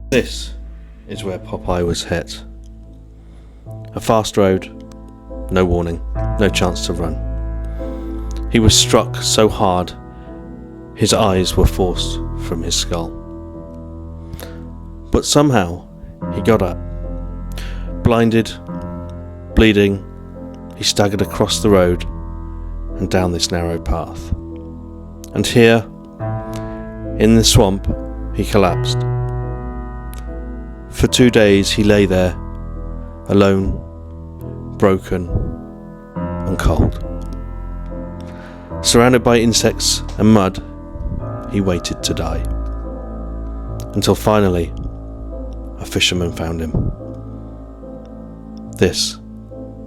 This is where Popeye was hit. A fast road, no warning, no chance to run. He was struck so hard, his eyes were forced from his skull. But somehow, he got up. Blinded, bleeding, he staggered across the road and down this narrow path. And here, in the swamp, he collapsed. For 2 days he lay there, alone, broken and cold. Surrounded by insects and mud, he waited to die. Until finally, a fisherman found him. This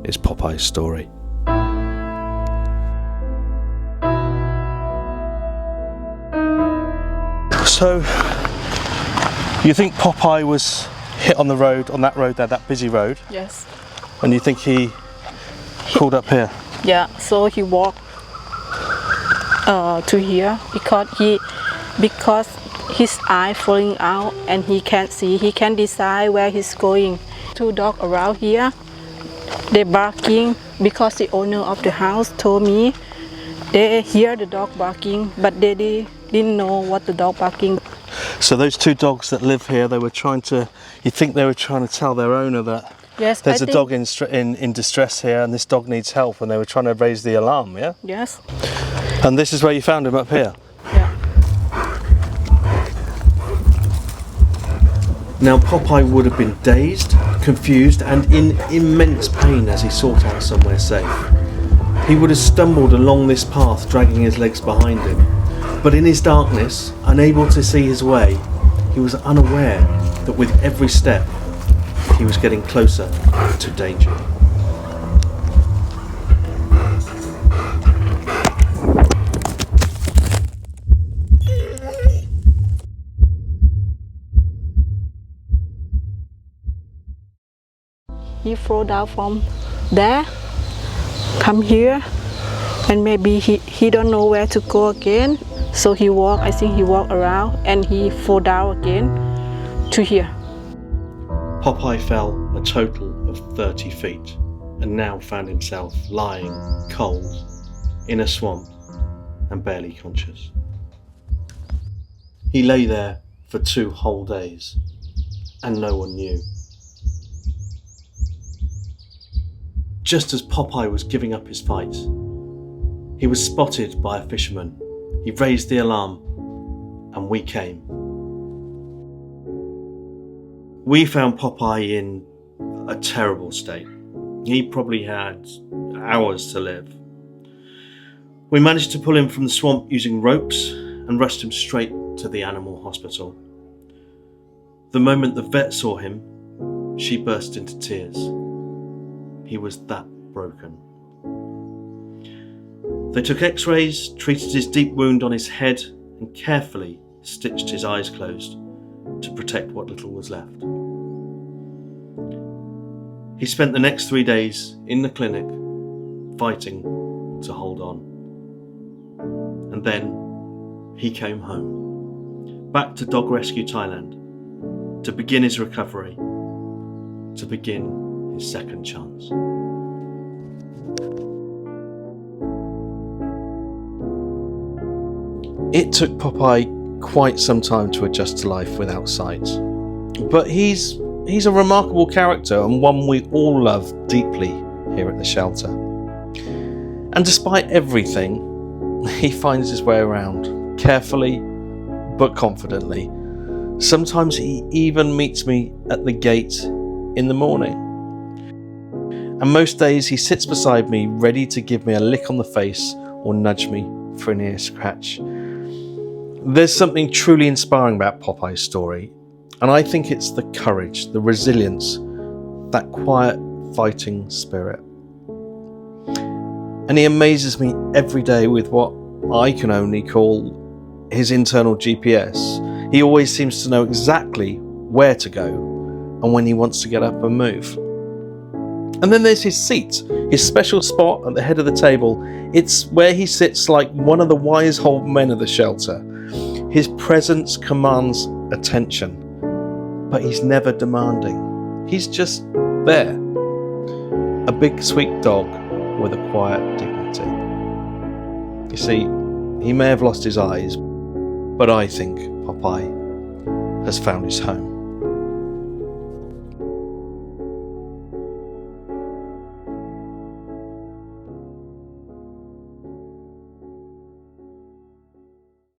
is Popeye's story. So, you think Popeye was hit on the road, on that road there, that busy road? Yes. And you think he pulled up here? Yeah, so he walked to here because his eye falling out and he can't see. He can't decide where he's going. 2 dogs around here, they're barking because the owner of the house told me they hear the dog barking, but they didn't know what the dog barking. So those 2 dogs that live here, you think they were trying to tell their owner that there's a dog in distress here and this dog needs help, and they were trying to raise the alarm, yeah? Yes. And this is where you found him, up here? Yeah. Now Popeye would have been dazed, confused and in immense pain as he sought out somewhere safe. He would have stumbled along this path, dragging his legs behind him. But in his darkness, unable to see his way, he was unaware that with every step, he was getting closer to danger. He fell down from there, come here, and maybe he don't know where to go again. So he walked around and he fall down again to here. Popeye fell a total of 30 feet and now found himself lying cold in a swamp and barely conscious. He lay there for 2 whole days and no one knew. Just as Popeye was giving up his fight, he was spotted by a fisherman. He raised the alarm and we came. We found Popeye in a terrible state. He probably had hours to live. We managed to pull him from the swamp using ropes and rushed him straight to the animal hospital. The moment the vet saw him, she burst into tears. He was that broken. They took x-rays, treated his deep wound on his head and carefully stitched his eyes closed to protect what little was left. He spent the next 3 days in the clinic fighting to hold on. And then he came home, back to Dog Rescue Thailand, to begin his recovery, to begin his second chance. It took Popeye quite some time to adjust to life without sight, but he's a remarkable character and one we all love deeply here at the shelter. And despite everything, he finds his way around, carefully but confidently. Sometimes he even meets me at the gate in the morning. And most days he sits beside me, ready to give me a lick on the face or nudge me for an ear scratch. There's something truly inspiring about Popeye's story, and I think it's the courage, the resilience, that quiet fighting spirit. And he amazes me every day with what I can only call his internal GPS. He always seems to know exactly where to go and when he wants to get up and move. And then there's his seat, his special spot at the head of the table. It's where he sits like one of the wise old men of the shelter. His presence commands attention, but he's never demanding. He's just there. A big sweet dog with a quiet dignity. You see, he may have lost his eyes, but I think Popeye has found his home.